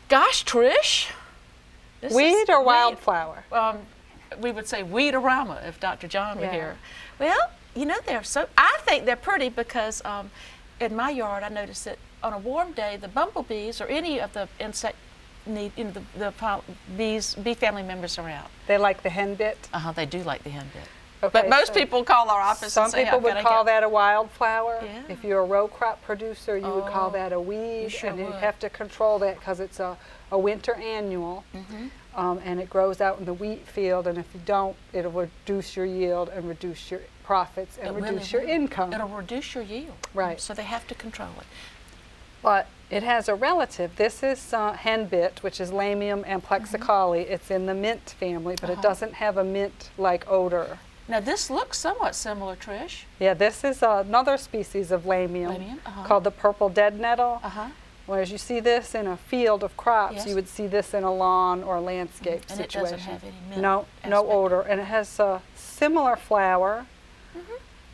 Gosh, Trish. Weed or wildflower? We would say weed-orama if Dr. John were Yeah. here. Well, you know, I think they're pretty because in my yard I noticed that on a warm day the bumblebees or any of the insect bee family members are out. They like the hen bit? They do like the hen bit. Okay, But most people call our office some and say, people would call that a wildflower. Yeah. If you're a row crop producer, you would call that a weed, sure and you would. have to control that because it's a winter annual, and it grows out in the wheat field, and if you don't, it'll reduce your yield and reduce your profits and reduce your income. It'll reduce your yield. Right. So they have to control it. But it has a relative. This is henbit, which is Lamium amplexicaulis. It's in the mint family, but it doesn't have a mint-like odor. Now this looks somewhat similar, Trish. Yeah, this is another species of Lamium, called the purple dead nettle. Whereas you see this in a field of crops, you would see this in a lawn or landscape And situation. it doesn't have any mint no aspect. odor, and it has a similar flower.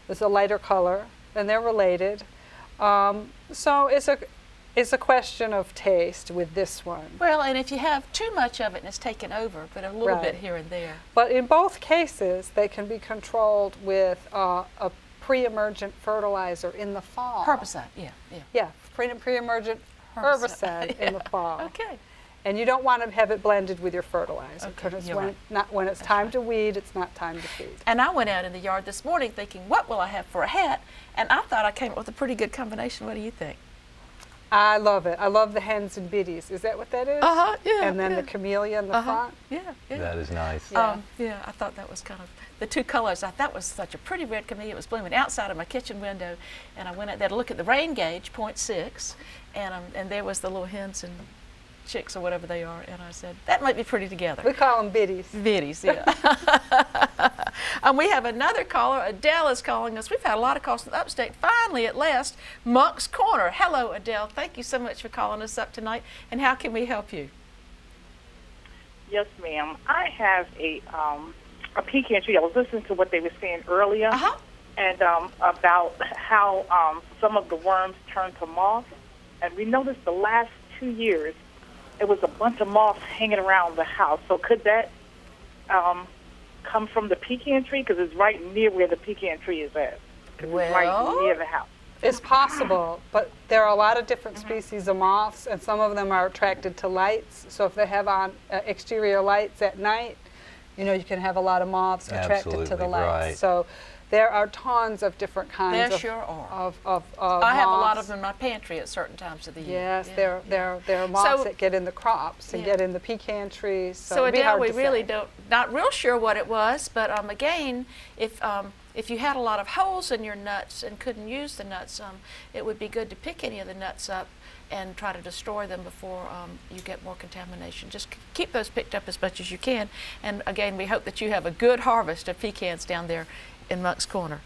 It's a lighter color, and they're related. So it's a question of taste with this one. Well, and if you have too much of it and it's taken over, but a little bit here and there. But in both cases, they can be controlled with a pre-emergent fertilizer in the fall. Herbicide, Yeah, pre-emergent herbicide in the fall. Okay. And you don't want to have it blended with your fertilizer because when it's time to weed, it's not time to feed. And I went out in the yard this morning thinking, what will I have for a hat? And I thought I came up with a pretty good combination. What do you think? I love it. I love the hens and biddies. Is that what that is? Yeah. And then the camellia in the front? Yeah. That is nice. Yeah. I thought that was kind of, the two colors, I thought was such a pretty red camellia. It was blooming outside of my kitchen window, and I went out there to look at the rain gauge, 0.6, and there was the little hens and chicks or whatever they are, and I said, that might be pretty together. We call them biddies. Biddies, yeah. And we have another caller. Adele is calling us. We've had a lot of calls from the upstate. Finally, at last, Monk's Corner. Hello, Adele. Thank you so much for calling us up tonight. And how can we help you? Yes, ma'am. I have a pecan tree. I was listening to what they were saying earlier, and about how some of the worms turn to moths. And we noticed the last 2 years, it was a bunch of moths hanging around the house. So could that come from the pecan tree? Because it's right near where the pecan tree is at. It's right near the house. It's possible, but there are a lot of different species of moths, and some of them are attracted to lights. So if they have on exterior lights at night, you can have a lot of moths attracted to the lights. Right. So there are tons of different kinds There of sure are. of I have a lot moths. of them in my pantry at certain times of the year. Yes, there are moths that get in the crops and get in the pecan trees. So it'd be Adele, hard we to really say. not real sure what it was, but again, if you had a lot of holes in your nuts and couldn't use the nuts, it would be good to pick any of the nuts up and try to destroy them before you get more contamination. Just keep those picked up as much as you can. And again, we hope that you have a good harvest of pecans down there in Monk's Corner.